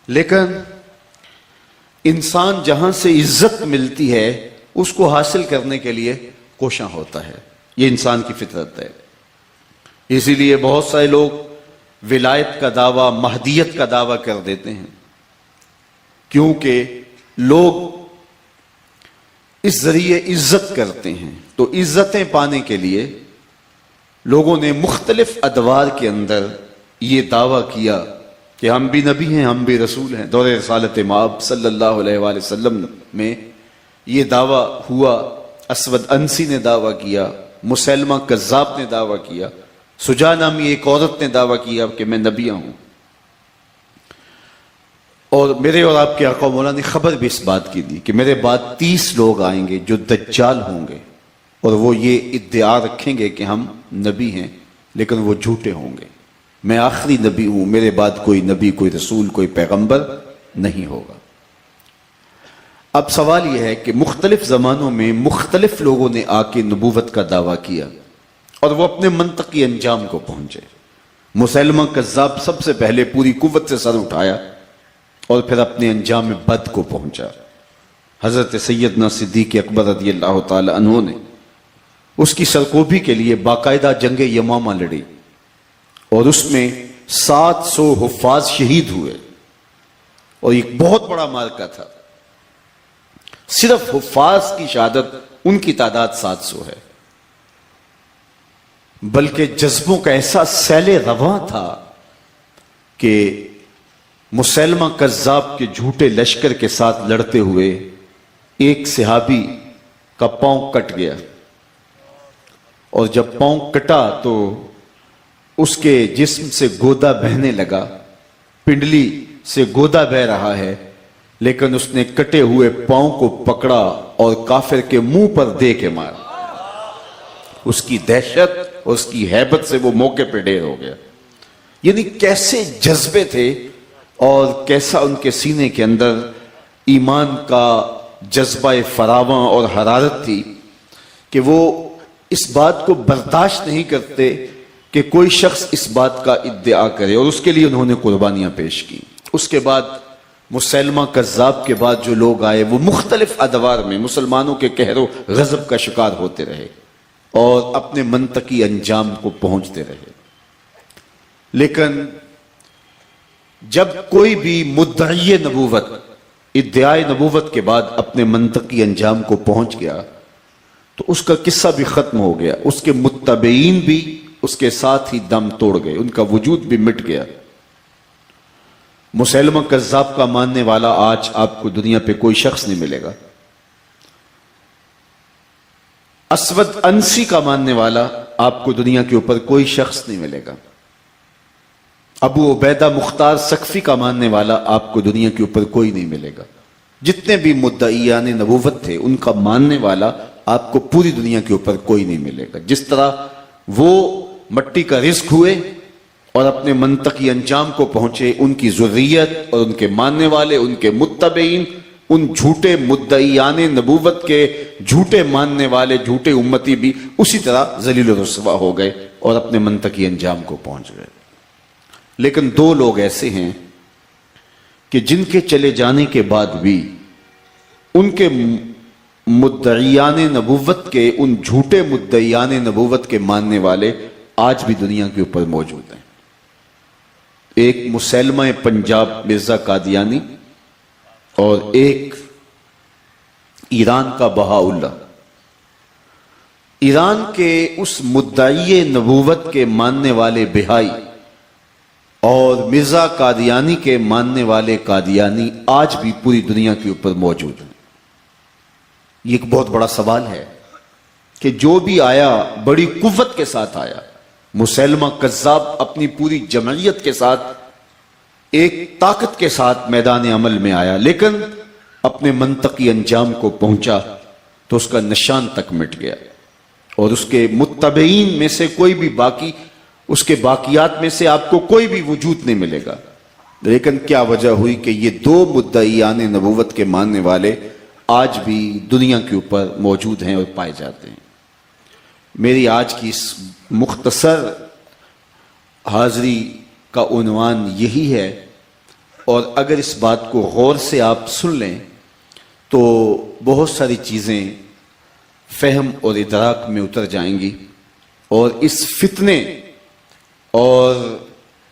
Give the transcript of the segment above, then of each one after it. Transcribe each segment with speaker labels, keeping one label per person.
Speaker 1: لیکن انسان جہاں سے عزت ملتی ہے اس کو حاصل کرنے کے لیے کوشاں ہوتا ہے. یہ انسان کی فطرت ہے. اسی لیے بہت سارے لوگ ولایت کا دعویٰ، مہدیت کا دعویٰ کر دیتے ہیں، کیونکہ لوگ اس ذریعے عزت کرتے ہیں. تو عزتیں پانے کے لیے لوگوں نے مختلف ادوار کے اندر یہ دعویٰ کیا کہ ہم بھی نبی ہیں، ہم بھی رسول ہیں. دور رسالت مآب صلی اللہ علیہ وآلہ وسلم میں یہ دعویٰ ہوا. اسود انسی نے دعویٰ کیا، مسیلمہ کذاب نے دعویٰ کیا، سجا نامی ایک عورت نے دعویٰ کیا کہ میں نبی ہوں. اور میرے اور آپ کے آقا مولا نے خبر بھی اس بات کی دی کہ میرے بعد 30 لوگ آئیں گے جو دجال ہوں گے، اور وہ یہ ادعا رکھیں گے کہ ہم نبی ہیں، لیکن وہ جھوٹے ہوں گے. میں آخری نبی ہوں، میرے بعد کوئی نبی، کوئی رسول، کوئی پیغمبر نہیں ہوگا. اب سوال یہ ہے کہ مختلف زمانوں میں مختلف لوگوں نے آ کے نبوت کا دعویٰ کیا اور وہ اپنے منطقی انجام کو پہنچے. مسیلمہ کذاب سب سے پہلے پوری قوت سے سر اٹھایا اور پھر اپنے انجام بد کو پہنچا. حضرت سیدنا صدیق اکبر رضی اللہ تعالی عنہ نے اس کی سرکوبی کے لیے باقاعدہ جنگ یمامہ لڑی، اور اس میں 700 حفاظ شہید ہوئے، اور ایک بہت بڑا معرکہ تھا. صرف حفاظ کی شہادت ان کی تعداد 700 ہے. بلکہ جذبوں کا ایسا سیل رواں تھا کہ مسیلمہ کذاب کے جھوٹے لشکر کے ساتھ لڑتے ہوئے ایک صحابی کا پاؤں کٹ گیا، اور جب پاؤں کٹا تو اس کے جسم سے گودا بہنے لگا. پنڈلی سے گودا بہ رہا ہے، لیکن اس نے کٹے ہوئے پاؤں کو پکڑا اور کافر کے منہ پر دے کے مارا. اس کی دہشت اور اس کی ہیبت سے وہ موقع پہ ڈھیر ہو گیا. یعنی کیسے جذبے تھے اور کیسا ان کے سینے کے اندر ایمان کا جذبہ فراواں اور حرارت تھی کہ وہ اس بات کو برداشت نہیں کرتے کہ کوئی شخص اس بات کا ادعا کرے، اور اس کے لیے انہوں نے قربانیاں پیش کی. اس کے بعد مسیلمہ کذاب کے بعد جو لوگ آئے وہ مختلف ادوار میں مسلمانوں کے قہر و غضب کا شکار ہوتے رہے اور اپنے منطقی انجام کو پہنچتے رہے. لیکن جب کوئی بھی مدعی نبوت ادعائے نبوت کے بعد اپنے منطقی انجام کو پہنچ گیا تو اس کا قصہ بھی ختم ہو گیا. اس کے متبعین بھی اس کے ساتھ ہی دم توڑ گئے، ان کا وجود بھی مٹ گیا. مسیلمہ کذاب کا ماننے والا آج آپ کو دنیا پہ کوئی شخص نہیں ملے گا. اسود انسی کا ماننے والا آپ کو دنیا کے اوپر کوئی شخص نہیں ملے گا. ابو عبیدہ مختار سقفی کا ماننے والا آپ کو دنیا کے اوپر کوئی نہیں ملے گا. جتنے بھی مدعیان نبوت تھے ان کا ماننے والا آپ کو پوری دنیا کے اوپر کوئی نہیں ملے گا. جس طرح وہ مٹی کا رزق ہوئے اور اپنے منطقی انجام کو پہنچے، ان کی ذریت اور ان کے ماننے والے، ان کے متبعین، ان جھوٹے مدعیان نبوت کے جھوٹے ماننے والے، جھوٹے امتی بھی اسی طرح ذلیل و رسوا ہو گئے اور اپنے منطقی انجام کو پہنچ گئے. لیکن دو لوگ ایسے ہیں کہ جن کے چلے جانے کے بعد بھی ان کے مدعیان نبوت کے، ان جھوٹے مدعیان نبوت کے ماننے والے آج بھی دنیا کے اوپر موجود ہیں. ایک مسیلمہ پنجاب مرزا قادیانی اور ایک ایران کا بہاءاللہ. ایران کے اس مدعی نبوت کے ماننے والے بہائی اور مرزا قادیانی کے ماننے والے قادیانی آج بھی پوری دنیا کے اوپر موجود ہیں. یہ ایک بہت بڑا سوال ہے کہ جو بھی آیا بڑی قوت کے ساتھ آیا. مسیلمہ کذاب اپنی پوری جمعیت کے ساتھ ایک طاقت کے ساتھ میدان عمل میں آیا، لیکن اپنے منطقی انجام کو پہنچا تو اس کا نشان تک مٹ گیا، اور اس کے متبعین میں سے کوئی بھی باقی، اس کے باقیات میں سے آپ کو کوئی بھی وجود نہیں ملے گا. لیکن کیا وجہ ہوئی کہ یہ دو مدعیان نبوت کے ماننے والے آج بھی دنیا کے اوپر موجود ہیں اور پائے جاتے ہیں. میری آج کی اس مختصر حاضری کا عنوان یہی ہے اور اگر اس بات کو غور سے آپ سن لیں تو بہت ساری چیزیں فہم اور ادراک میں اتر جائیں گی، اور اس فتنے اور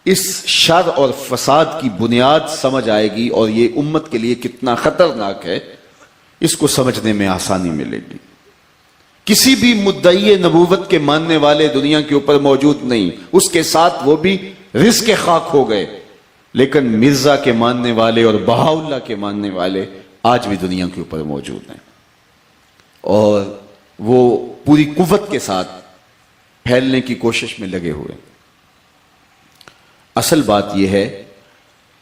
Speaker 1: اس شر اور فساد کی بنیاد سمجھ آئے گی، اور یہ امت کے لیے کتنا خطرناک ہے اس کو سمجھنے میں آسانی ملے گی۔ کسی بھی مدعی نبوت کے ماننے والے دنیا کے اوپر موجود نہیں، اس کے ساتھ وہ بھی رزق خاک ہو گئے، لیکن مرزا کے ماننے والے اور بہاءاللہ کے ماننے والے آج بھی دنیا کے اوپر موجود ہیں، اور وہ پوری قوت کے ساتھ پھیلنے کی کوشش میں لگے ہوئے۔ اصل بات یہ ہے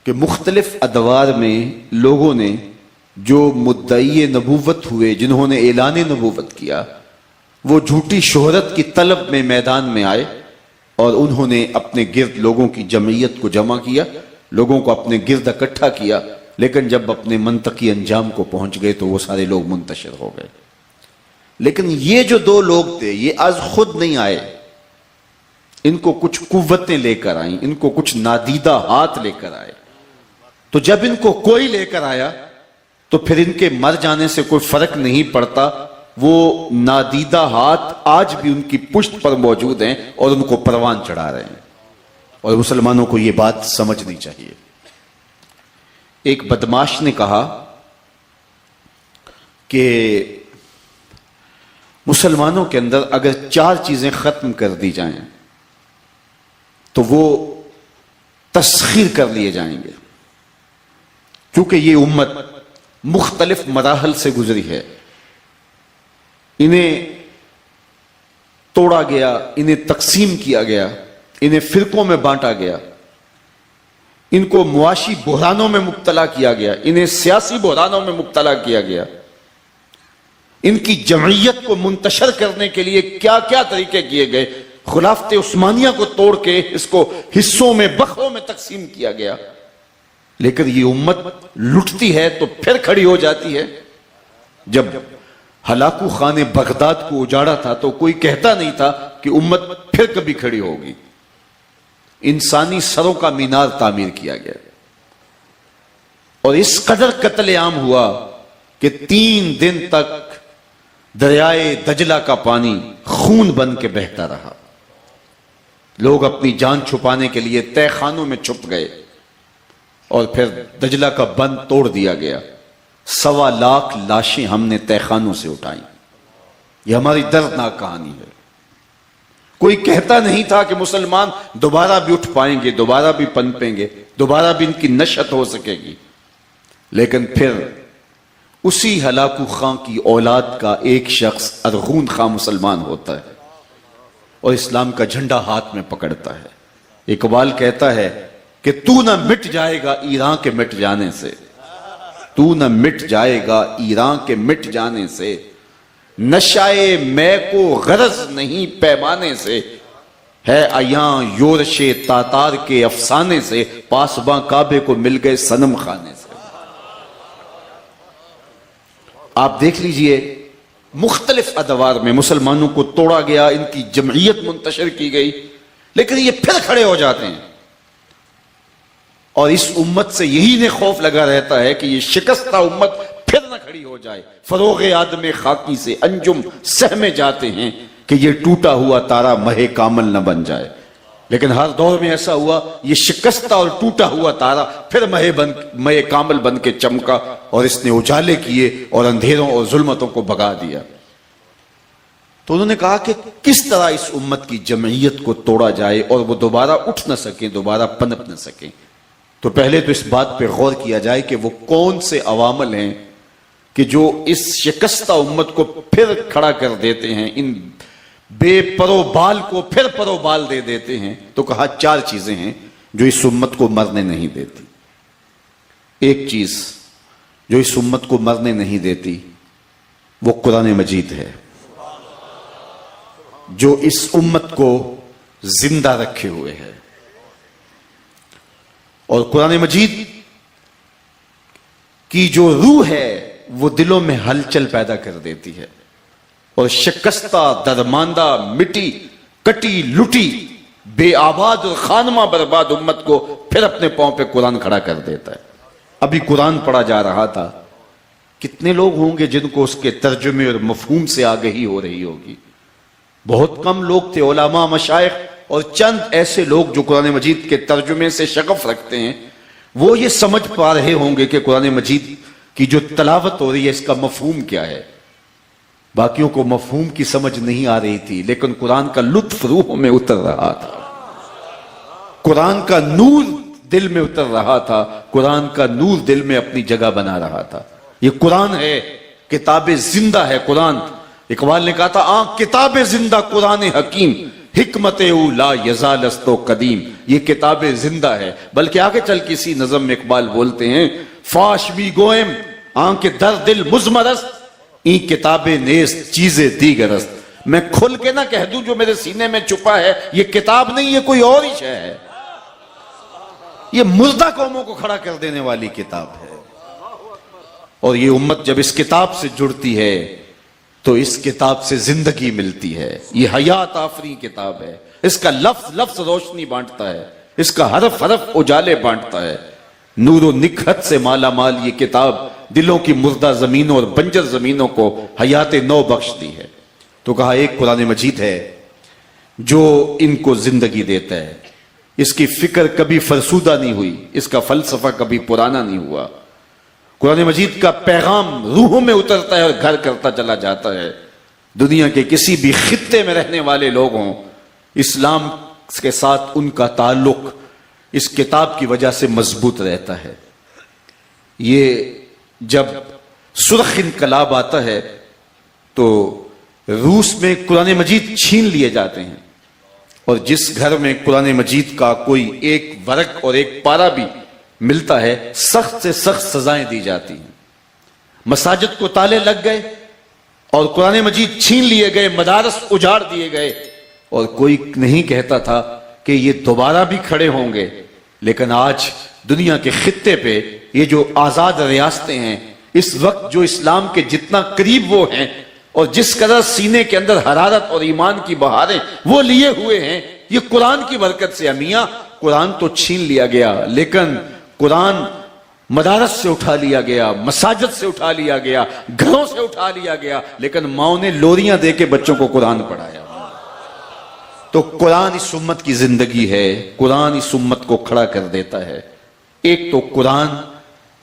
Speaker 1: کہ مختلف ادوار میں لوگوں نے جو مدعی نبوت ہوئے، جنہوں نے اعلان نبوت کیا، وہ جھوٹی شہرت کی طلب میں میدان میں آئے، اور انہوں نے اپنے گرد لوگوں کی جمعیت کو جمع کیا، لوگوں کو اپنے گرد اکٹھا کیا، لیکن جب اپنے منطقی انجام کو پہنچ گئے تو وہ سارے لوگ منتشر ہو گئے۔ لیکن یہ جو دو لوگ تھے، یہ آج خود نہیں آئے، ان کو کچھ قوتیں لے کر آئیں، ان کو کچھ نادیدہ ہاتھ لے کر آئے۔ تو جب ان کو کوئی لے کر آیا تو پھر ان کے مر جانے سے کوئی فرق نہیں پڑتا، وہ نادیدہ ہاتھ آج بھی ان کی پشت پر موجود ہیں اور ان کو پروان چڑھا رہے ہیں، اور مسلمانوں کو یہ بات سمجھنی چاہیے۔ ایک بدماش نے کہا کہ مسلمانوں کے اندر اگر 4 چیزیں ختم کر دی جائیں تو وہ تسخیر کر لیے جائیں گے، کیونکہ یہ امت مختلف مراحل سے گزری ہے۔ انہیں توڑا گیا، انہیں تقسیم کیا گیا، انہیں فرقوں میں بانٹا گیا، ان کو معاشی بحرانوں میں مبتلا کیا گیا، انہیں سیاسی بحرانوں میں مبتلا کیا گیا، ان کی جمعیت کو منتشر کرنے کے لیے کیا کیا طریقے کیے گئے، خلافت عثمانیہ کو توڑ کے اس کو حصوں میں بخروں میں تقسیم کیا گیا، لیکن یہ امت لٹتی ہے تو پھر کھڑی ہو جاتی ہے۔ جب ہلاکو خان بغداد کو اجاڑا تھا تو کوئی کہتا نہیں تھا کہ امت پھر کبھی کھڑی ہوگی۔ انسانی سروں کا مینار تعمیر کیا گیا، اور اس قدر قتل عام ہوا کہ 3 دن تک دریائے دجلہ کا پانی خون بن کے بہتا رہا۔ لوگ اپنی جان چھپانے کے لیے تہہ خانوں میں چھپ گئے، اور پھر دجلہ کا بند توڑ دیا گیا۔ 1.25 لاکھ لاشیں ہم نے تہہ خانوں سے اٹھائیں۔ یہ ہماری دردناک کہانی ہے۔ کوئی کہتا نہیں تھا کہ مسلمان دوبارہ بھی اٹھ پائیں گے، دوبارہ بھی پنپیں گے، دوبارہ بھی ان کی نشت ہو سکے گی، لیکن پھر اسی ہلاکو خان کی اولاد کا ایک شخص ارغون خان مسلمان ہوتا ہے اور اسلام کا جھنڈا ہاتھ میں پکڑتا ہے۔ اقبال کہتا ہے کہ تو نہ مٹ جائے گا ایران کے مٹ جانے سے، تو نہ مٹ جائے گا ایران کے مٹ جانے سے، نشائے میں کو غرض نہیں پیمانے سے، ہے ایاں یورش تاتار کے افسانے سے، پاسباں کعبے کو مل گئے صنم خانے سے۔ آپ دیکھ لیجئے مختلف ادوار میں مسلمانوں کو توڑا گیا، ان کی جمعیت منتشر کی گئی، لیکن یہ پھر کھڑے ہو جاتے ہیں، اور اس امت سے یہی نے خوف لگا رہتا ہے کہ یہ شکستہ امت پھر نہ کھڑی ہو جائے۔ فروغ آدم خاکی سے انجم سہمے جاتے ہیں کہ یہ ٹوٹا ہوا تارا مہ کامل نہ بن جائے، لیکن ہر دور میں ایسا ہوا، یہ شکستہ اور ٹوٹا ہوا تارا پھر مہ کامل بن کے چمکا، اور اس نے اجالے کیے اور اندھیروں اور ظلمتوں کو بھگا دیا۔ تو انہوں نے کہا کہ کس طرح اس امت کی جمعیت کو توڑا جائے اور وہ دوبارہ اٹھ نہ سکیں، دوبارہ پنپ نہ سکیں۔ تو پہلے تو اس بات پہ غور کیا جائے کہ وہ کون سے عوامل ہیں کہ جو اس شکستہ امت کو پھر کھڑا کر دیتے ہیں، ان بے پرو بال کو پھر پرو بال دے دیتے ہیں۔ تو کہا 4 چیزیں ہیں جو اس امت کو مرنے نہیں دیتی۔ ایک چیز جو اس امت کو مرنے نہیں دیتی وہ قرآن مجید ہے، جو اس امت کو زندہ رکھے ہوئے ہے، اور قرآن مجید کی جو روح ہے وہ دلوں میں ہلچل پیدا کر دیتی ہے، اور شکستہ درماندہ مٹی کٹی لٹی بے آباد اور خانمہ برباد امت کو پھر اپنے پاؤں پہ قرآن کھڑا کر دیتا ہے۔ ابھی قرآن پڑھا جا رہا تھا، کتنے لوگ ہوں گے جن کو اس کے ترجمے اور مفہوم سے آگہی ہو رہی ہوگی؟ بہت کم لوگ تھے، علماء، مشائخ اور چند ایسے لوگ جو قرآن مجید کے ترجمے سے شغف رکھتے ہیں، وہ یہ سمجھ پا رہے ہوں گے کہ قرآن مجید کی جو تلاوت ہو رہی ہے اس کا مفہوم کیا ہے۔ باقیوں کو مفہوم کی سمجھ نہیں آ رہی تھی، لیکن قرآن کا لطف روح میں اتر رہا تھا، قرآن کا نور دل میں اتر رہا تھا، قرآن کا نور دل میں اپنی جگہ بنا رہا تھا۔ یہ قرآن ہے، کتاب زندہ ہے قرآن۔ اقبال نے کہا تھا آنکھ کتاب زندہ قرآن حکیم، حکمت او لا یزال است و قدیم۔ یہ کتاب زندہ ہے، بلکہ آگے چل کسی نظم میں اقبال بولتے ہیں فاش بھی گوئم آنکھ در دل مزمرست، این کتاب نیست چیز دیگرست۔ میں کھل کے نہ کہہ دوں جو میرے سینے میں چھپا ہے یہ کتاب نہیں، یہ کوئی اور ہی شے ہے، یہ مردہ قوموں کو کھڑا کر دینے والی کتاب ہے۔ اور یہ امت جب اس کتاب سے جڑتی ہے تو اس کتاب سے زندگی ملتی ہے۔ یہ حیات آفری کتاب ہے، اس کا لفظ لفظ روشنی بانٹتا ہے، اس کا حرف حرف اجالے بانٹتا ہے۔ نور و نکھت سے مالا مال یہ کتاب دلوں کی مردہ زمینوں اور بنجر زمینوں کو حیات نو بخش دی ہے۔ تو کہا ایک قرآن مجید ہے جو ان کو زندگی دیتا ہے، اس کی فکر کبھی فرسودہ نہیں ہوئی، اس کا فلسفہ کبھی پرانا نہیں ہوا۔ قرآن مجید کا پیغام روحوں میں اترتا ہے اور گھر کرتا چلا جاتا ہے۔ دنیا کے کسی بھی خطے میں رہنے والے لوگ ہوں، اسلام کے ساتھ ان کا تعلق اس کتاب کی وجہ سے مضبوط رہتا ہے۔ یہ جب سرخ انقلاب آتا ہے تو روس میں قرآن مجید چھین لیے جاتے ہیں، اور جس گھر میں قرآن مجید کا کوئی ایک ورق اور ایک پارا بھی ملتا ہے سخت سے سخت سزائیں دی جاتی ہیں۔ مساجد کو تالے لگ گئے اور قرآن مجید چھین لیے گئے، مدارس اجاڑ دیے گئے، اور کوئی نہیں کہتا تھا کہ یہ دوبارہ بھی کھڑے ہوں گے۔ لیکن آج دنیا کے خطے پہ یہ جو آزاد ریاستیں ہیں، اس وقت جو اسلام کے جتنا قریب وہ ہیں اور جس قدر سینے کے اندر حرارت اور ایمان کی بہاریں وہ لیے ہوئے ہیں، یہ قرآن کی برکت سے۔ میاں قرآن تو چھین لیا گیا، لیکن قرآن مدارس سے اٹھا لیا گیا، مساجد سے اٹھا لیا گیا، گھروں سے اٹھا لیا گیا، لیکن ماؤں نے لوریاں دے کے بچوں کو قرآن پڑھایا۔ تو قرآن اس امت کی زندگی ہے، قرآن اس امت کو کھڑا کر دیتا ہے۔ ایک تو قرآن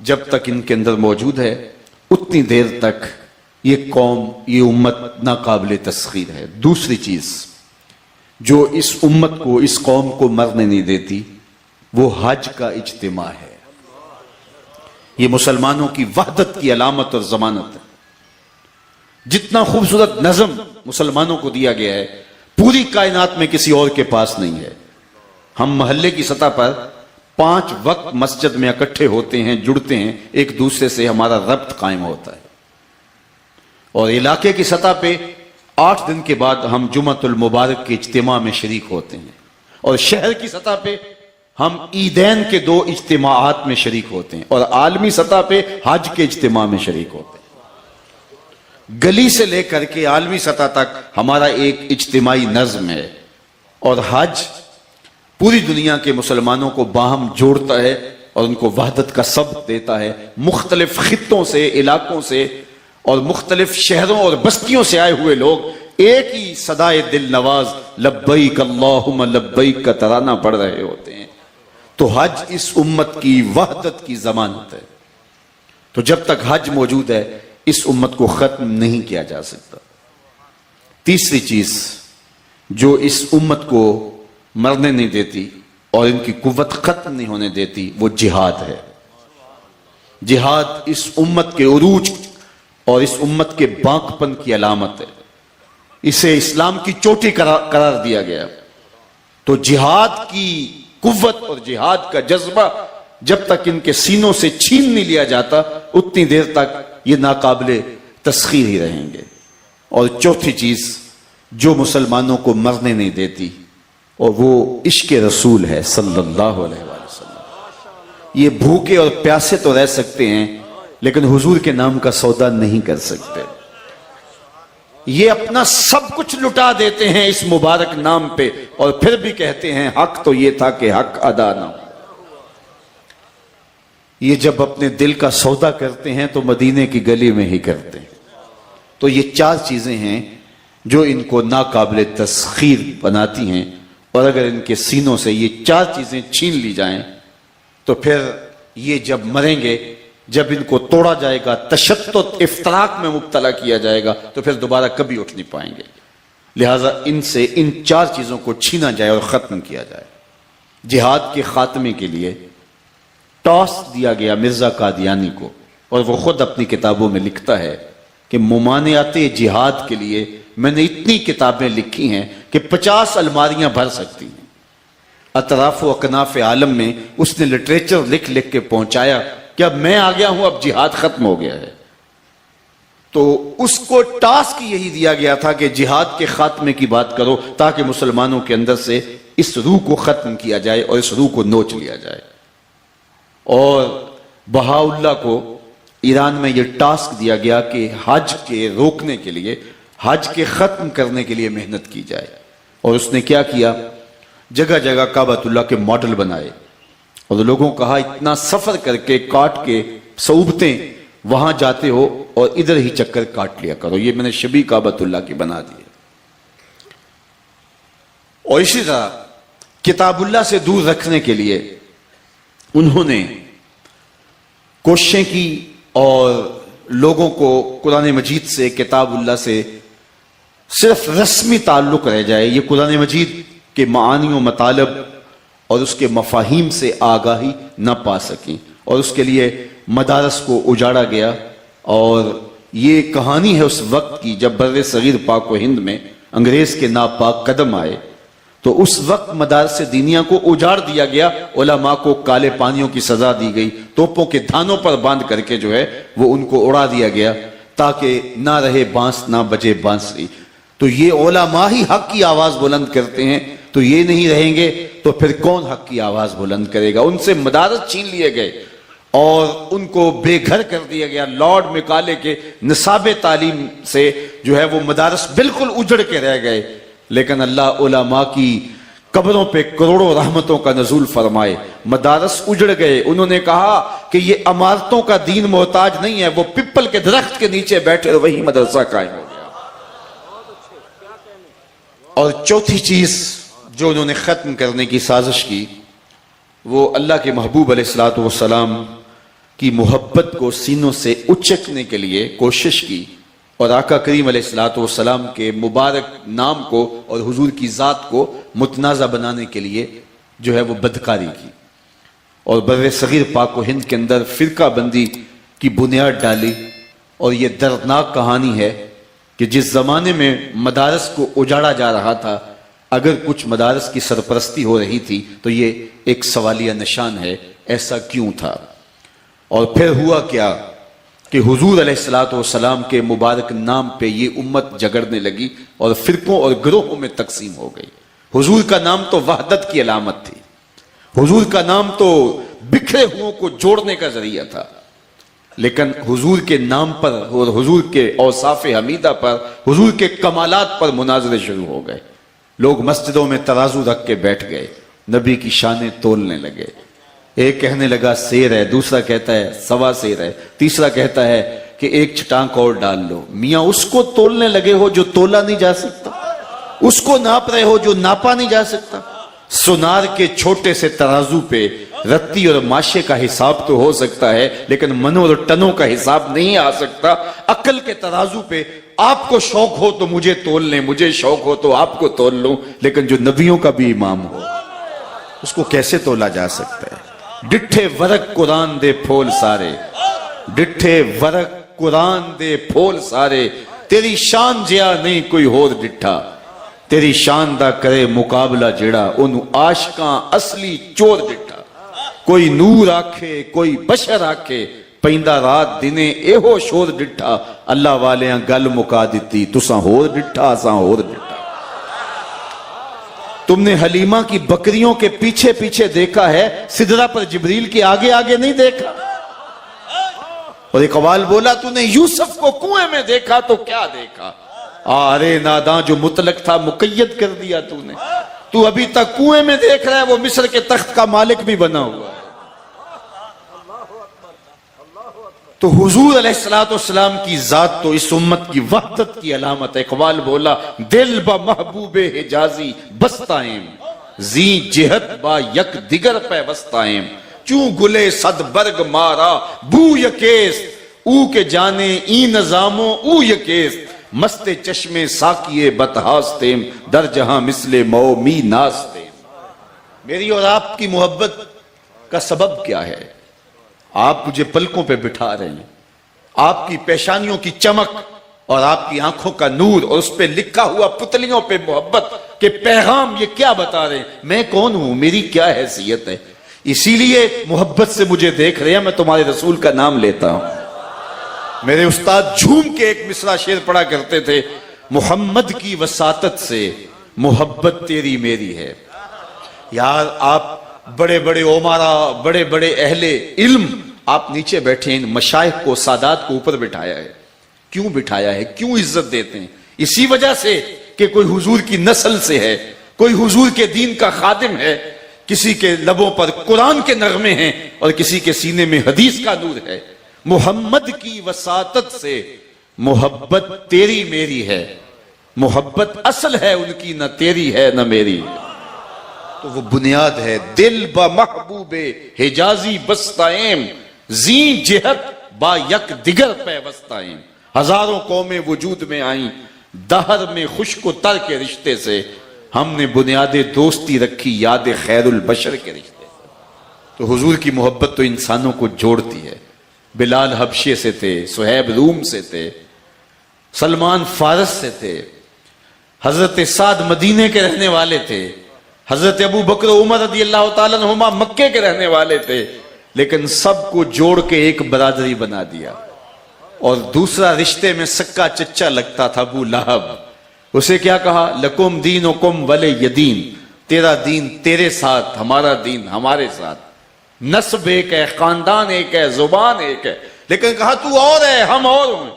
Speaker 1: جب تک ان کے اندر موجود ہے اتنی دیر تک یہ قوم، یہ امت ناقابل تسخیر ہے۔ دوسری چیز جو اس امت کو، اس قوم کو مرنے نہیں دیتی، وہ حج کا اجتماع ہے۔ یہ مسلمانوں کی وحدت کی علامت اور ضمانت ہے۔ جتنا خوبصورت نظم مسلمانوں کو دیا گیا ہے پوری کائنات میں کسی اور کے پاس نہیں ہے۔ ہم محلے کی سطح پر 5 وقت مسجد میں اکٹھے ہوتے ہیں، جڑتے ہیں، ایک دوسرے سے ہمارا ربط قائم ہوتا ہے، اور علاقے کی سطح پہ 8 دن کے بعد ہم جمعۃ المبارک کے اجتماع میں شریک ہوتے ہیں، اور شہر کی سطح پہ ہم عیدین کے 2 اجتماعات میں شریک ہوتے ہیں، اور عالمی سطح پہ حج کے اجتماع میں شریک ہوتے ہیں۔ گلی سے لے کر کے عالمی سطح تک ہمارا ایک اجتماعی نظم ہے، اور حج پوری دنیا کے مسلمانوں کو باہم جوڑتا ہے اور ان کو وحدت کا سبق دیتا ہے۔ مختلف خطوں سے، علاقوں سے اور مختلف شہروں اور بستیوں سے آئے ہوئے لوگ ایک ہی صدائے دل نواز لبیک اللہم لبیک کا ترانہ پڑھ رہے ہوتے ہیں۔ تو حج اس امت کی وحدت کی ضمانت ہے۔ تو جب تک حج موجود ہے اس امت کو ختم نہیں کیا جا سکتا۔ تیسری چیز جو اس امت کو مرنے نہیں دیتی اور ان کی قوت ختم نہیں ہونے دیتی وہ جہاد ہے۔ جہاد اس امت کے عروج اور اس امت کے باق پن کی علامت ہے، اسے اسلام کی چوٹی قرار دیا گیا۔ تو جہاد کی قوت اور جہاد کا جذبہ جب تک ان کے سینوں سے چھین نہیں لیا جاتا اتنی دیر تک یہ ناقابل تسخیر ہی رہیں گے۔ اور چوتھی چیز جو مسلمانوں کو مرنے نہیں دیتی اور وہ عشق رسول ہے صلی اللہ علیہ وسلم۔ یہ بھوکے اور پیاسے تو رہ سکتے ہیں لیکن حضور کے نام کا سودا نہیں کر سکتے۔ یہ اپنا سب کچھ لٹا دیتے ہیں اس مبارک نام پہ، اور پھر بھی کہتے ہیں حق تو یہ تھا کہ حق ادا نہ ہو۔ یہ جب اپنے دل کا سودا کرتے ہیں تو مدینے کی گلی میں ہی کرتے ہیں۔ تو یہ چار چیزیں ہیں جو ان کو ناقابل تسخیر بناتی ہیں، اور اگر ان کے سینوں سے یہ چار چیزیں چھین لی جائیں تو پھر یہ جب مریں گے، جب ان کو توڑا جائے گا، تشتت افتراق میں مبتلا کیا جائے گا، تو پھر دوبارہ کبھی اٹھ نہیں پائیں گے۔ لہٰذا ان سے ان چار چیزوں کو چھینا جائے اور ختم کیا جائے۔ جہاد کے خاتمے کے لیے ٹاسک دیا گیا مرزا قادیانی کو، اور وہ خود اپنی کتابوں میں لکھتا ہے کہ ممانعت جہاد کے لیے میں نے اتنی کتابیں لکھی ہیں کہ 50 الماریاں بھر سکتی ہیں۔ اطراف و اکناف عالم میں اس نے لٹریچر لکھ لکھ کے پہنچایا کہ اب میں آ گیا ہوں، اب جہاد ختم ہو گیا ہے۔ تو اس کو ٹاسک یہی دیا گیا تھا کہ جہاد کے خاتمے کی بات کرو، تاکہ مسلمانوں کے اندر سے اس روح کو ختم کیا جائے اور اس روح کو نوچ لیا جائے۔ اور بہاءاللہ کو ایران میں یہ ٹاسک دیا گیا کہ حج کے روکنے کے لیے، حج کے ختم کرنے کے لیے محنت کی جائے، اور اس نے کیا کیا؟ جگہ جگہ کعبۃ اللہ کے ماڈل بنائے، اور لوگوں کو کہا اتنا سفر کر کے کاٹ کے صوبتیں وہاں جاتے ہو اور ادھر ہی چکر کاٹ لیا کرو، یہ میں نے شبیہ کعبۃ اللہ کی بنا دی۔ اور اسی طرح کتاب اللہ سے دور رکھنے کے لیے انہوں نے کوششیں کی، اور لوگوں کو قرآن مجید سے، کتاب اللہ سے صرف رسمی تعلق رہ جائے، یہ قرآن مجید کے معانی و مطالب اور اس کے مفاہیم سے آگاہی نہ پا سکیں، اور اس کے لیے مدارس کو اجاڑا گیا۔ اور یہ کہانی ہے اس وقت کی جب بر صغیر پاک و ہند میں انگریز کے ناپاک قدم آئے، تو اس وقت مدارس دینیہ کو اجاڑ دیا گیا، علماء کو کالے پانیوں کی سزا دی گئی، توپوں کے دھانوں پر باندھ کر کے جو ہے وہ ان کو اڑا دیا گیا، تاکہ نہ رہے بانس نہ بجے بانسری۔ تو یہ علماء ہی حق کی آواز بلند کرتے ہیں، تو یہ نہیں رہیں گے تو پھر کون حق کی آواز بلند کرے گا؟ ان سے مدارس چھین لیے گئے اور ان کو بے گھر کر دیا گیا۔ لارڈ میکالے کے نصاب تعلیم سے جو ہے وہ مدارس بالکل اجڑ کے رہ گئے، لیکن اللہ علماء کی قبروں پہ کروڑوں رحمتوں کا نزول فرمائے۔ مدارس اجڑ گئے، انہوں نے کہا کہ یہ عمارتوں کا دین محتاج نہیں ہے، وہ پپل کے درخت کے نیچے بیٹھے اور وہی مدرسہ قائم ہو گیا۔ اور چوتھی چیز جو انہوں نے ختم کرنے کی سازش کی، وہ اللہ کے محبوب علیہ الصلوۃ والسلام کی محبت کو سینوں سے اچکنے کے لیے کوشش کی، اور آقا کریم علیہ الصلوۃ والسلام کے مبارک نام کو اور حضور کی ذات کو متنازع بنانے کے لیے جو ہے وہ بدکاری کی، اور بر صغیر پاک و ہند کے اندر فرقہ بندی کی بنیاد ڈالی۔ اور یہ دردناک کہانی ہے کہ جس زمانے میں مدارس کو اجاڑا جا رہا تھا، اگر کچھ مدارس کی سرپرستی ہو رہی تھی تو یہ ایک سوالیہ نشان ہے، ایسا کیوں تھا؟ اور پھر ہوا کیا کہ حضور علیہ الصلوۃ والسلام کے مبارک نام پہ یہ امت جگڑنے لگی اور فرقوں اور گروہوں میں تقسیم ہو گئی۔ حضور کا نام تو وحدت کی علامت تھی، حضور کا نام تو بکھرے ہوئوں کو جوڑنے کا ذریعہ تھا، لیکن حضور کے نام پر اور حضور کے اوصاف حمیدہ پر، حضور کے کمالات پر مناظرے شروع ہو گئے۔ لوگ مسجدوں میں ترازو رکھ کے بیٹھ گئے، نبی کی شانیں تولنے لگے۔ ایک کہنے لگا سیر ہے، دوسرا کہتا ہے سوا سیر ہے، تیسرا کہتا ہے کہ ایک چھٹانک اور ڈال لو۔ میاں اس کو تولنے لگے ہو جو تولا نہیں جا سکتا، اس کو ناپ رہے ہو جو ناپا نہیں جا سکتا۔ سونار کے چھوٹے سے ترازو پہ رتی اور ماشے کا حساب تو ہو سکتا ہے، لیکن منوں اور ٹنوں کا حساب نہیں آ سکتا۔ عقل کے ترازو پہ آپ کو شوق ہو تو مجھے تول لیں، مجھے شوق ہو تو آپ کو تول لوں، لیکن جو نبیوں کا بھی امام ہو اس کو کیسے تولا جا سکتا ہے؟ ڈٹھے ورق قرآن دے پھول سارے، ڈٹھے ورق قرآن دے پھول سارے، تیری شان جیا نہیں کوئی ہور ڈٹھا، تیری شان دا کرے مقابلہ جڑا انہوں عاشقاں اصلی چور ڈٹھا۔ کوئی نور آکھے کوئی بشر آکھے، پیندہ رات دنے ایہو شور ڈٹھا، اللہ والیاں گل مکا دیتی تساں ہور ڈٹھا اساں ہور ڈٹھا۔ تم نے حلیمہ کی بکریوں کے پیچھے پیچھے دیکھا ہے، سدرہ پر جبریل کے آگے آگے نہیں دیکھا۔ اور ایک قوال بولا تو نے یوسف کو کنویں میں دیکھا تو کیا دیکھا؟ ارے ناداں جو مطلق تھا مقید کر دیا تو نے، تو ابھی تک کنویں میں دیکھ رہا ہے وہ مصر کے تخت کا مالک بھی بنا ہوا ہے۔ تو حضور علیہ السلام کی ذات تو اس امت کی وحدت کی علامت ہے۔ اقبال بولا دل با محبوب حجازی بستائیں، زی جہت با یک دیگر پیوستائیں، چوں گلے صد برگ مارا بو یکیست، او کے جانے ای نظاموں او یکیست، مست چشمے ساکیے بتہاستیم، در جہاں مثل مو می ناستیم۔ میری اور آپ کی محبت کا سبب کیا ہے؟ آپ مجھے پلکوں پہ بٹھا رہے ہیں، آپ کی پیشانیوں کی چمک اور آپ کی آنکھوں کا نور اور اس پہ لکھا ہوا پتلیوں پہ محبت کے پیغام یہ کیا بتا رہے ہیں؟ میں کون ہوں، میری کیا حیثیت ہے؟ اسی لیے محبت سے مجھے دیکھ رہے ہیں، میں تمہارے رسول کا نام لیتا ہوں۔ میرے استاد جھوم کے ایک مصرع شعر پڑھا کرتے تھے، محمد کی وساطت سے محبت تیری میری ہے۔ یار آپ بڑے بڑے عمرا، بڑے بڑے اہل علم، آپ نیچے بیٹھے ان مشائخ کو، سادات کو اوپر بٹھایا ہے۔ کیوں بٹھایا ہے؟ کیوں عزت دیتے ہیں؟ اسی وجہ سے کہ کوئی حضور کی نسل سے ہے، کوئی حضور کے دین کا خادم ہے، کسی کے لبوں پر قرآن کے نغمے ہیں اور کسی کے سینے میں حدیث کا نور ہے۔ محمد کی وساطت سے محبت تیری میری ہے، محبت اصل ہے ان کی، نہ تیری ہے نہ میری، تو وہ بنیاد ہے۔ دل با محبوب حجازی بستائیں، زی جہت با یک دیگر پیوستائیں، ہزاروں قومیں وجود میں آئیں، دہر میں خشک و تر کے رشتے سے، ہم نے بنیاد دوستی رکھی یاد خیر البشر کے رشتے سے۔ تو حضور کی محبت تو انسانوں کو جوڑتی ہے۔ بلال حبشے سے تھے، صہیب روم سے تھے، سلمان فارس سے تھے، حضرت سعد مدینے کے رہنے والے تھے، حضرت ابو بکر عمر رضی اللہ تعالیٰ عنہما مکے کے رہنے والے تھے، لیکن سب کو جوڑ کے ایک برادری بنا دیا۔ اور دوسرا رشتے میں سکا چچا لگتا تھا ابو لہب، اسے کیا کہا؟ لکم دینکم ولی یدین، تیرا دین تیرے ساتھ، ہمارا دین ہمارے ساتھ، نسب ایک ہے، خاندان ایک ہے، زبان ایک ہے، لیکن کہا تو اور ہے ہم اور ہیں۔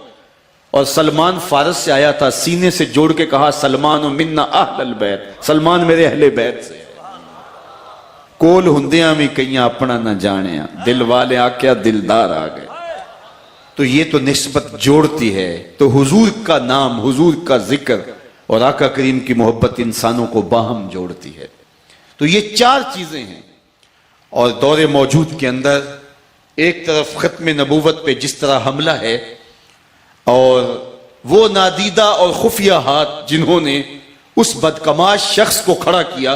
Speaker 1: اور سلمان فارس سے آیا تھا، سینے سے جوڑ کے کہا سلمان منا اہل البیت، سلمان میرے اہل بیت سے۔ کول ہندیاں میں کئیاں اپنا نہ جانیاں، دل والے آکیا دلدار آ گئے۔ تو یہ تو نسبت جوڑتی ہے۔ تو حضور کا نام، حضور کا ذکر اور آقا کریم کی محبت انسانوں کو باہم جوڑتی ہے۔ تو یہ چار چیزیں ہیں۔ اور دور موجود کے اندر ایک طرف ختم نبوت پہ جس طرح حملہ ہے، اور وہ نادیدہ اور خفیہ ہاتھ جنہوں نے اس بدکماش شخص کو کھڑا کیا،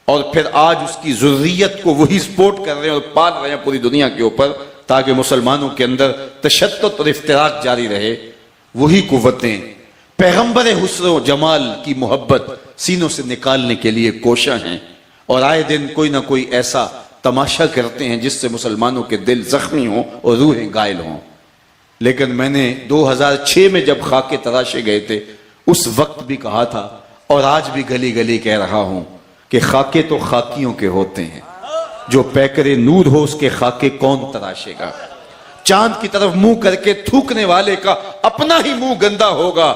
Speaker 1: اور پھر آج اس کی ذریت کو وہی سپورٹ کر رہے ہیں اور پال رہے ہیں پوری دنیا کے اوپر، تاکہ مسلمانوں کے اندر تشدد اور افتراق جاری رہے، وہی قوتیں پیغمبر حسن و جمال کی محبت سینوں سے نکالنے کے لیے کوشاں ہیں، اور آئے دن کوئی نہ کوئی ایسا تماشا کرتے ہیں جس سے مسلمانوں کے دل زخمی ہوں اور روحیں گائل ہوں۔ لیکن میں نے 2006 میں جب خاکے تراشے گئے تھے اس وقت بھی کہا تھا، اور آج بھی گلی گلی کہہ رہا ہوں کہ خاکے تو خاکیوں کے ہوتے ہیں، جو پیکر نور ہو اس کے خاکے کون تراشے گا؟ چاند کی طرف منہ کر کے تھوکنے والے کا اپنا ہی منہ گندا ہوگا۔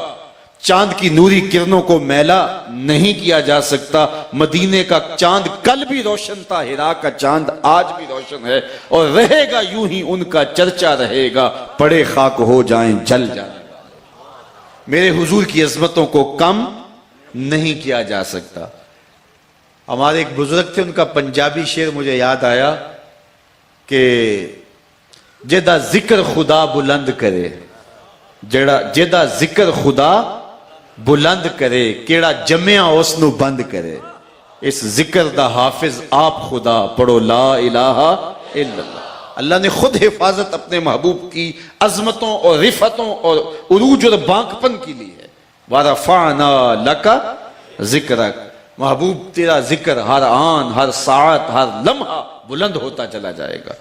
Speaker 1: چاند کی نوری کرنوں کو میلا نہیں کیا جا سکتا۔ مدینے کا چاند کل بھی روشن تھا، ہرا کا چاند آج بھی روشن ہے، اور رہے گا یوں ہی، ان کا چرچا رہے گا، پڑے خاک ہو جائیں جل جائیں۔ میرے حضور کی عظمتوں کو کم نہیں کیا جا سکتا۔ ہمارے ایک بزرگ تھے، ان کا پنجابی شعر مجھے یاد آیا کہ جدا ذکر خدا بلند کرے، جدا ذکر خدا بلند کرے، کیڑا جمعہ اس نو بند کرے، اس ذکر دا حافظ آپ خدا، پڑھو لا الہ الا اللہ۔ اللہ نے خود حفاظت اپنے محبوب کی عظمتوں اور رفتوں اور عروج اور بانکپن کی لی ہے۔ وَرَفَعْنَا لَكَ ذِكْرَكَ، محبوب تیرا ذکر ہر آن، ہر ساعت، ہر لمحہ بلند ہوتا چلا جائے گا۔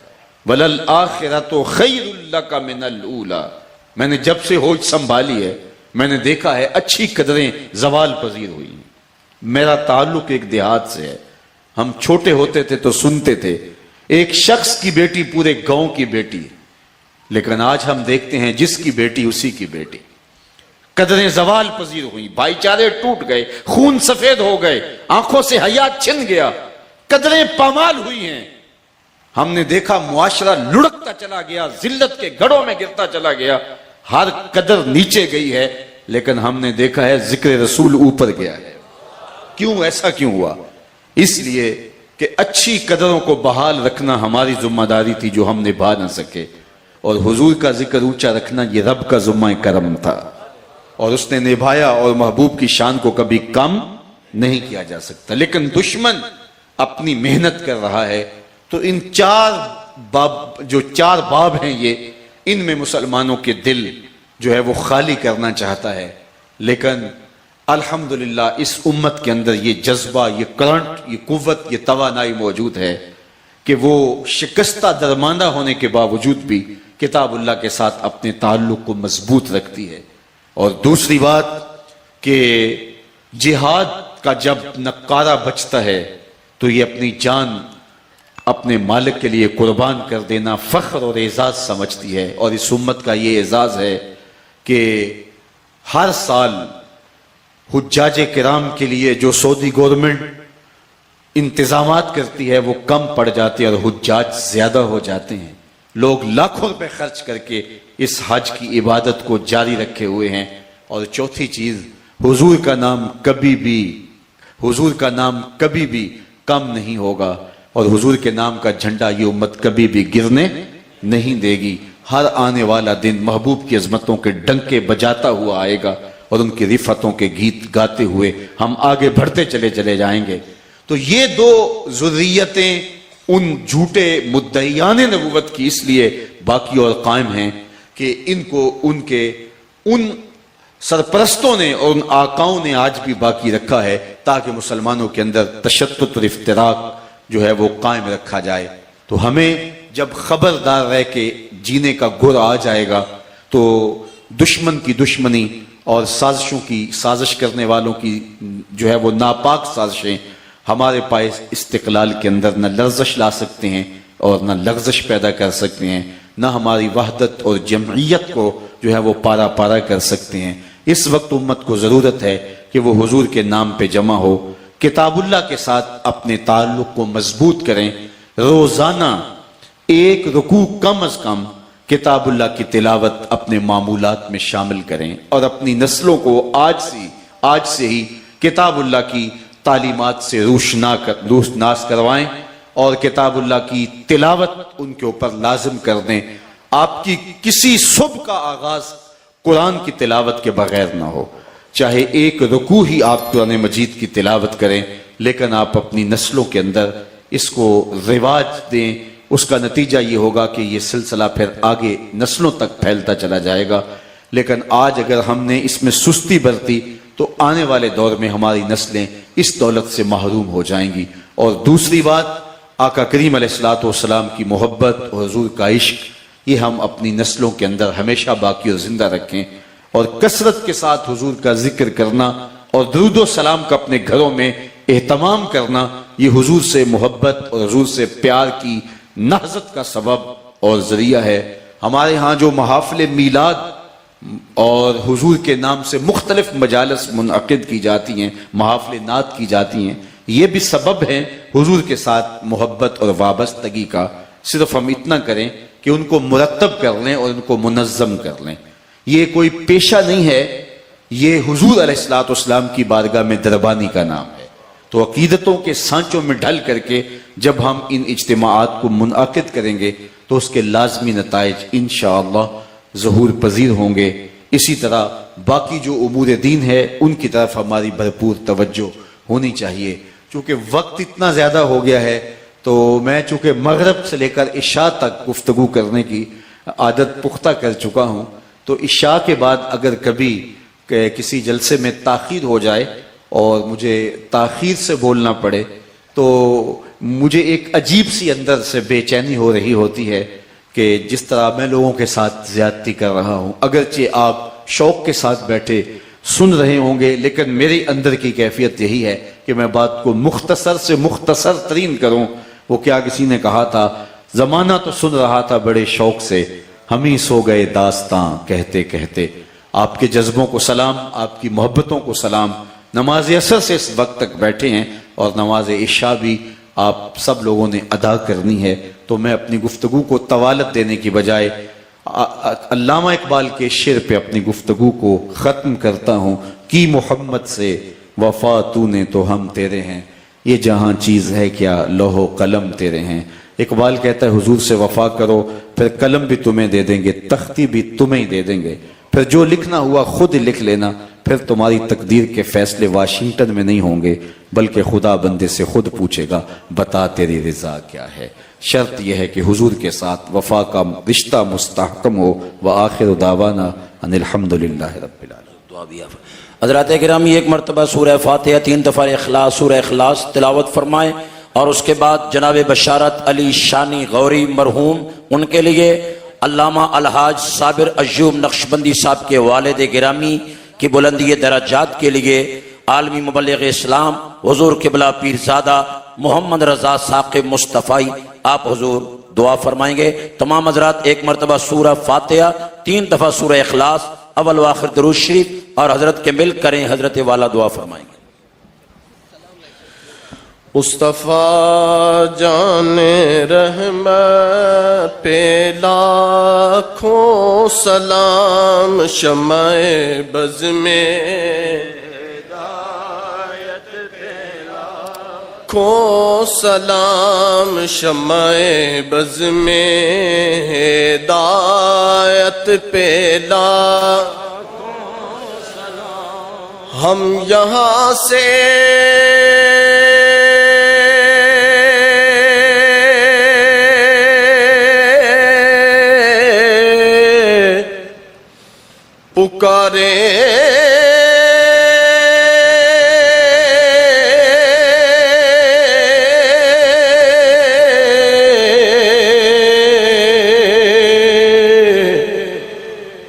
Speaker 1: وَلَلْآخِرَةُ خَيْرٌ لَكَ مِنَ الْأُولَى، میں نے جب سے ہوش سنبھالی ہے میں نے دیکھا ہے اچھی قدریں زوال پذیر ہوئی ہیں۔ میرا تعلق ایک دیہات سے ہے، ہم چھوٹے ہوتے تھے تو سنتے تھے ایک شخص کی بیٹی پورے گاؤں کی بیٹی، لیکن آج ہم دیکھتے ہیں جس کی بیٹی اسی کی بیٹی۔ قدریں زوال پذیر ہوئی، بھائی چارے ٹوٹ گئے، خون سفید ہو گئے، آنکھوں سے حیا چھن گیا، قدریں پامال ہوئی ہیں۔ ہم نے دیکھا معاشرہ لڑکتا چلا گیا، ذلت کے گڑھوں میں گرتا چلا گیا، ہر قدر نیچے گئی ہے، لیکن ہم نے دیکھا ہے ذکر رسول اوپر گیا ہے۔ کیوں؟ ایسا کیوں ہوا؟ اس لیے کہ اچھی قدروں کو بحال رکھنا ہماری ذمہ داری تھی جو ہم نبھا نہ سکے، اور حضور کا ذکر اونچا رکھنا یہ رب کا ذمہ کرم تھا، اور اس نے نبھایا، اور محبوب کی شان کو کبھی کم نہیں کیا جا سکتا۔ لیکن دشمن اپنی محنت کر رہا ہے، تو ان چار باب ہیں یہ، ان میں مسلمانوں کے دل جو ہے وہ خالی کرنا چاہتا ہے، لیکن الحمدللہ اس امت کے اندر یہ جذبہ، یہ کرنٹ، یہ قوت، یہ توانائی موجود ہے کہ وہ شکستہ درماندہ ہونے کے باوجود بھی کتاب اللہ کے ساتھ اپنے تعلق کو مضبوط رکھتی ہے۔ اور دوسری بات کہ جہاد کا جب نقارہ بچتا ہے تو یہ اپنی جان اپنے مالک کے لیے قربان کر دینا فخر اور اعزاز سمجھتی ہے، اور اس امت کا یہ اعزاز ہے کہ ہر سال حجاج کرام کے لیے جو سعودی گورنمنٹ انتظامات کرتی ہے وہ کم پڑ جاتے ہیں اور حجاج زیادہ ہو جاتے ہیں۔ لوگ لاکھوں روپے خرچ کر کے اس حج کی عبادت کو جاری رکھے ہوئے ہیں۔ اور چوتھی چیز، حضور کا نام کبھی بھی کم نہیں ہوگا، اور حضور کے نام کا جھنڈا یہ امت کبھی بھی گرنے نہیں دے گی۔ ہر آنے والا دن محبوب کی عظمتوں کے ڈنکے بجاتا ہوا آئے گا، اور ان کی رفعتوں کے گیت گاتے ہوئے ہم آگے بڑھتے چلے جائیں گے۔ تو یہ دو ذریتیں ان جھوٹے مدعیان نبوت کی اس لیے باقی اور قائم ہیں کہ ان کو ان سرپرستوں نے اور ان آقاؤں نے آج بھی باقی رکھا ہے، تاکہ مسلمانوں کے اندر تشدد اور افتراق جو ہے وہ قائم رکھا جائے۔ تو ہمیں جب خبردار رہ کے جینے کا گر آ جائے گا تو دشمن کی دشمنی اور سازش کرنے والوں کی جو ہے وہ ناپاک سازشیں ہمارے پاس استقلال کے اندر نہ لرزش لا سکتے ہیں اور نہ لغزش پیدا کر سکتے ہیں، نہ ہماری وحدت اور جمعیت کو جو ہے وہ پارا کر سکتے ہیں۔ اس وقت امت کو ضرورت ہے کہ وہ حضور کے نام پہ جمع ہو، کتاب اللہ کے ساتھ اپنے تعلق کو مضبوط کریں، روزانہ ایک رکوع کم از کم کتاب اللہ کی تلاوت اپنے معمولات میں شامل کریں، اور اپنی نسلوں کو آج سے ہی کتاب اللہ کی تعلیمات سے روشناس کروائیں، اور کتاب اللہ کی تلاوت ان کے اوپر لازم کر دیں۔ آپ کی کسی صبح کا آغاز قرآن کی تلاوت کے بغیر نہ ہو، چاہے ایک رکوع ہی آپ قرآن مجید کی تلاوت کریں، لیکن آپ اپنی نسلوں کے اندر اس کو رواج دیں۔ اس کا نتیجہ یہ ہوگا کہ یہ سلسلہ پھر آگے نسلوں تک پھیلتا چلا جائے گا۔ لیکن آج اگر ہم نے اس میں سستی برتی تو آنے والے دور میں ہماری نسلیں اس دولت سے محروم ہو جائیں گی۔ اور دوسری بات، آقا کریم علیہ السلام کی محبت اور حضور کا عشق، یہ ہم اپنی نسلوں کے اندر ہمیشہ باقی اور زندہ رکھیں، اور کثرت کے ساتھ حضور کا ذکر کرنا اور درود و سلام کا اپنے گھروں میں اہتمام کرنا، یہ حضور سے محبت اور حضور سے پیار کی نہضت کا سبب اور ذریعہ ہے۔ ہمارے ہاں جو محافل میلاد اور حضور کے نام سے مختلف مجالس منعقد کی جاتی ہیں، محافل نعت کی جاتی ہیں، یہ بھی سبب ہے حضور کے ساتھ محبت اور وابستگی کا۔ صرف ہم اتنا کریں کہ ان کو مرتب کر لیں اور ان کو منظم کر لیں۔ یہ کوئی پیشہ نہیں ہے، یہ حضور علیہ السلام کی بارگاہ میں دربانی کا نام ہے۔ تو عقیدتوں کے سانچوں میں ڈھل کر کے جب ہم ان اجتماعات کو منعقد کریں گے تو اس کے لازمی نتائج انشاءاللہ ظہور پذیر ہوں گے۔ اسی طرح باقی جو امور دین ہے ان کی طرف ہماری بھرپور توجہ ہونی چاہیے۔ چونکہ وقت اتنا زیادہ ہو گیا ہے تو میں چونکہ مغرب سے لے کر عشاء تک گفتگو کرنے کی عادت پختہ کر چکا ہوں، تو عشاء کے بعد اگر کبھی کسی جلسے میں تاخیر ہو جائے اور مجھے تاخیر سے بولنا پڑے تو مجھے ایک عجیب سی اندر سے بے چینی ہو رہی ہوتی ہے کہ جس طرح میں لوگوں کے ساتھ زیادتی کر رہا ہوں۔ اگرچہ آپ شوق کے ساتھ بیٹھے سن رہے ہوں گے، لیکن میری اندر کی کیفیت یہی ہے کہ میں بات کو مختصر سے مختصر ترین کروں۔ وہ کیا کسی نے کہا تھا، زمانہ تو سن رہا تھا بڑے شوق سے، ہم ہی سو گئے داستاں کہتے کہتے، آپ کے جذبوں کو سلام، آپ کی محبتوں کو سلام۔ نماز عصر سے اس وقت تک بیٹھے ہیں اور نماز عشاء بھی آپ سب لوگوں نے ادا کرنی ہے، تو میں اپنی گفتگو کو طوالت دینے کی بجائے علامہ اقبال کے شعر پہ اپنی گفتگو کو ختم کرتا ہوں۔ کی محمد سے وفا تو نے تو ہم تیرے ہیں، یہ جہاں چیز ہے کیا لوح و قلم تیرے ہیں۔ اقبال کہتا ہے حضور سے وفا کرو، پھر قلم بھی تمہیں دے دیں گے، تختی بھی تمہیں ہی دے دیں گے، پھر جو لکھنا ہوا خود ہی لکھ لینا، پھر تمہاری تقدیر کے فیصلے واشنگٹن میں نہیں ہوں گے بلکہ خدا بندے سے خود پوچھے گا بتا تیری رضا کیا ہے۔ شرط یہ ہے کہ حضور کے ساتھ وفا کا رشتہ مستحکم ہو۔ وآخر دعوانا ان الحمدللہ رب العالمین۔
Speaker 2: حضرات گرامی ایک مرتبہ سورہ فاتحہ 3 دفعہ اخلاص، سورہ اخلاص تلاوت فرمائیں، اور اس کے بعد جناب بشارت علی شانی غوری مرحوم، ان کے لیے علامہ الحاج صابر ایوب نقشبندی صاحب کے والد گرامی کی بلندی درجات کے لیے عالمی مبلغ اسلام حضور قبلہ پیرزادہ محمد رضا ثاقب مصطفی آپ حضور دعا فرمائیں گے۔ تمام حضرات ایک مرتبہ سورہ فاتحہ 3 دفعہ سورہ اخلاص اول و آخر درود شریف اور حضرت کے مل کریں، حضرت والا دعا فرمائیں گے۔
Speaker 3: مصطفیٰ جان رحمت پہ لاکھوں سلام، شمع بز میں ہدایت پہ لاکھوں سلام، شمع بز میں ہدایت پہ لاکھوں سلام۔ ہم یہاں سے پکارے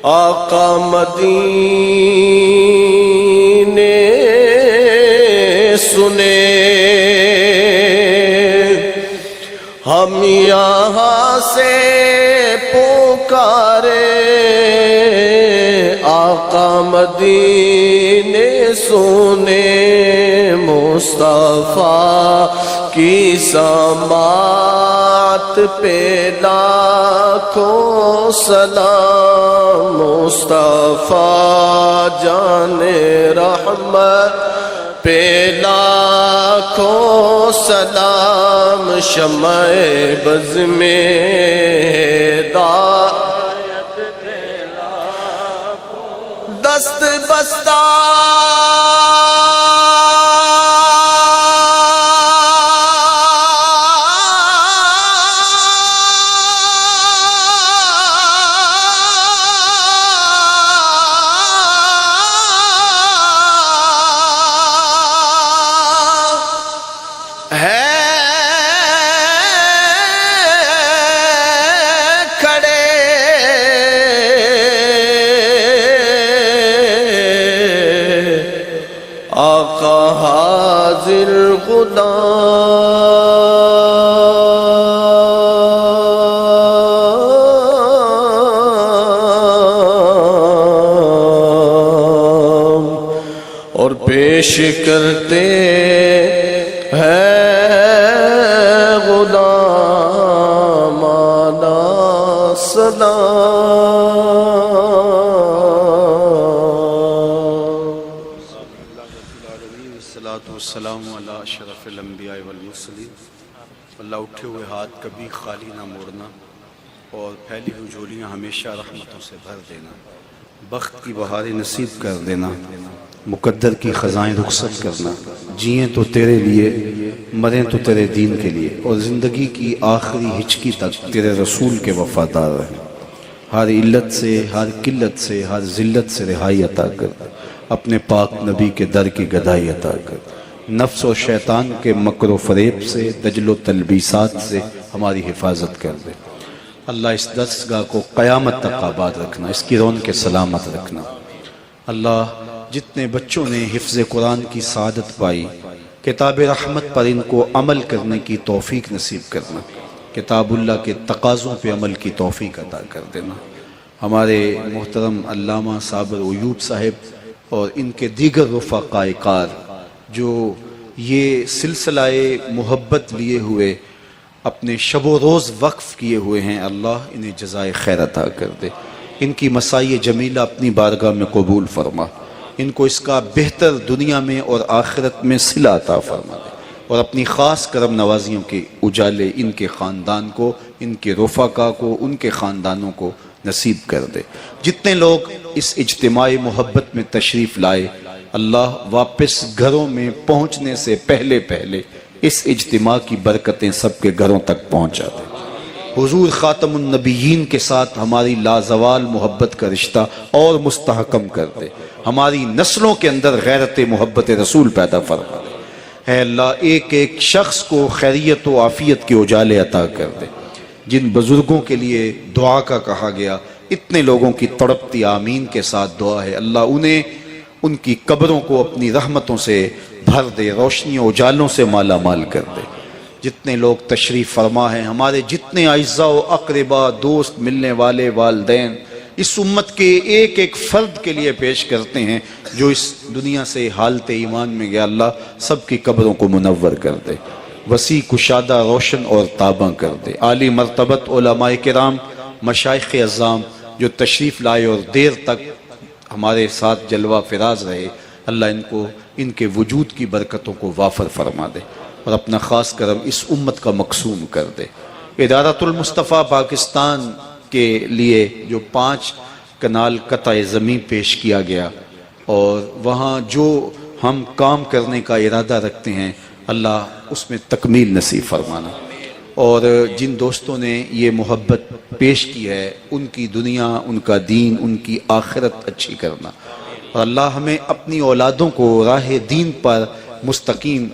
Speaker 3: آقا مدینے سنے، ہم یہاں سے پکارے آقا مدینے سنے، مصطفیٰ کی سماعت پہ لاکھوں سلام، مصطفیٰ جان رحمت پہ لاکھوں سلام، شمع بز میں ہدایت پہ لاکھوں دست بستہ آقا حاضر غلام، اور پیش کرتے ہیں غلامانہ
Speaker 1: والسلام علی اشرف الانبیاء والمرسلین۔ اللہ اٹھے ہوئے ہاتھ کبھی خالی نہ موڑنا، اور پھیلی ہوئی جھولیاں ہمیشہ رحمتوں سے بھر دینا، بخت کی بہاریں نصیب کر دینا، مقدر کی خزائیں رخصت کرنا، جئیں تو تیرے لیے مریں تو تیرے دین کے لیے، اور زندگی کی آخری ہچکی تک تیرے رسول کے وفادار رہیں۔ ہر علت سے، ہر قلت سے، ہر ذلت سے رہائی عطا کر، اپنے پاک نبی کے در کی گدائی عطا کر، نفس و شیطان کے مکر و فریب سے، دجل و تلبیسات سے ہماری حفاظت کر دے۔ اللہ اس درسگاہ کو قیامت تک آباد رکھنا، اس کی رونق سلامت رکھنا۔ اللہ جتنے بچوں نے حفظ قرآن کی سعادت پائی، کتاب رحمت پر ان کو عمل کرنے کی توفیق نصیب کرنا، کتاب اللہ کے تقاضوں پہ عمل کی توفیق عطا کر دینا۔ ہمارے محترم علامہ صابر ایوب صاحب اور ان کے دیگر رفقائے کار جو یہ سلسلہ محبت لیے ہوئے اپنے شب و روز وقف کیے ہوئے ہیں، اللہ انہیں جزائے خیر عطا کر دے، ان کی مساعی جمیلہ اپنی بارگاہ میں قبول فرما، ان کو اس کا بہتر دنیا میں اور آخرت میں صلہ عطا فرما دے، اور اپنی خاص کرم نوازیوں کے اجالے ان کے خاندان کو، ان کے رفقا کو، ان کے خاندانوں کو نصیب کر دے۔ جتنے لوگ اس اجتماع محبت میں تشریف لائے، اللہ واپس گھروں میں پہنچنے سے پہلے اس اجتماع کی برکتیں سب کے گھروں تک پہنچا دے۔ حضور خاتم النبیین کے ساتھ ہماری لازوال محبت کا رشتہ اور مستحکم کر دے، ہماری نسلوں کے اندر غیرت محبت رسول پیدا فرما دے۔ اے اللہ ایک ایک شخص کو خیریت و عافیت کے اجالے عطا کر دے۔ جن بزرگوں کے لیے دعا کا کہا گیا، اتنے لوگوں کی تڑپتی آمین کے ساتھ دعا ہے، اللہ انہیں ان کی قبروں کو اپنی رحمتوں سے بھر دے، روشنی و اجالوں سے مالا مال کر دے۔ جتنے لوگ تشریف فرما ہیں، ہمارے جتنے اعزاء و اقربا، دوست، ملنے والے، والدین، اس امت کے ایک ایک فرد کے لیے پیش کرتے ہیں جو اس دنیا سے حالت ایمان میں گیا، اللہ سب کی قبروں کو منور کر دے، وسیع کشادہ، روشن اور تاباں کر دے۔ عالی مرتبت علماء کرام، مشائخ اعظام جو تشریف لائے اور دیر تک ہمارے ساتھ جلوہ فراز رہے، اللہ ان کو ان کے وجود کی برکتوں کو وافر فرما دے اور اپنا خاص کرم اس امت کا مقسوم کر دے۔ ادارۃ المصطفیٰ پاکستان کے لیے جو 5 کنال قطع زمین پیش کیا گیا، اور وہاں جو ہم کام کرنے کا ارادہ رکھتے ہیں، اللہ اس میں تکمیل نصیب فرمانا، اور جن دوستوں نے یہ محبت پیش کی ہے ان کی دنیا، ان کا دین، ان کی آخرت اچھی کرنا، اور اللہ ہمیں اپنی اولادوں کو راہ دین پر مستقیم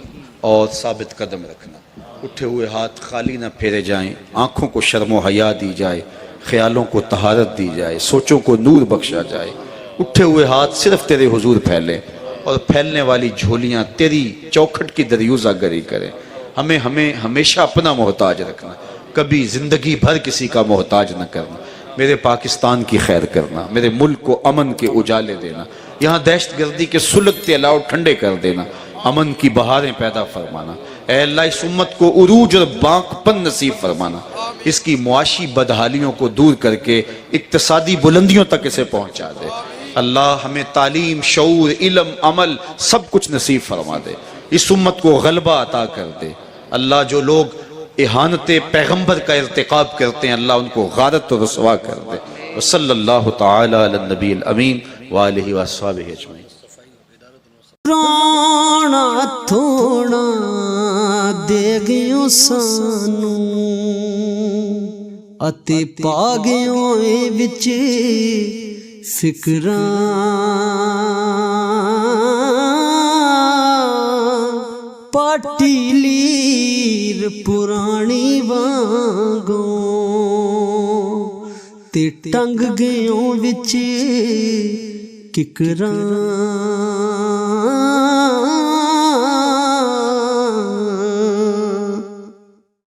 Speaker 1: اور ثابت قدم رکھنا۔ اٹھے ہوئے ہاتھ خالی نہ پھیرے جائیں، آنکھوں کو شرم و حیا دی جائے، خیالوں کو طہارت دی جائے، سوچوں کو نور بخشا جائے۔ اٹھے ہوئے ہاتھ صرف تیرے حضور پھیلیں، اور پھیلنے والی جھولیاں تیری چوکھٹ کی دریوزہ گری کریں۔ ہمیں ہمیشہ اپنا محتاج رکھنا، کبھی زندگی بھر کسی کا محتاج نہ کرنا۔ میرے پاکستان کی خیر کرنا، میرے ملک کو امن کے اجالے دینا، یہاں دہشت گردی کے سلگتے الاؤ ٹھنڈے کر دینا، امن کی بہاریں پیدا فرمانا۔ اے اللہ اس امت کو عروج اور باق پن نصیب فرمانا، اس کی معاشی بدحالیوں کو دور کر کے اقتصادی بلندیوں تک اسے پہنچا دے۔ اللہ ہمیں تعلیم، شعور، علم، عمل سب کچھ نصیب فرما دے، اس امت کو غلبہ عطا کر دے۔ اللہ جو لوگ اہانت پیغمبر کا ارتکاب کرتے ہیں، اللہ ان کو غارت و رسوا کر دے۔ وصلی اللہ تعالی علی النبی الامین وآلہ وصحبہ اجمعین۔
Speaker 4: رانا تھوڑا دے گیوں سانو اتے پا گیوں اے وچ فکراں پاٹی لیر پرانی وانگوں تے ٹنگ گیوں وچ ککراں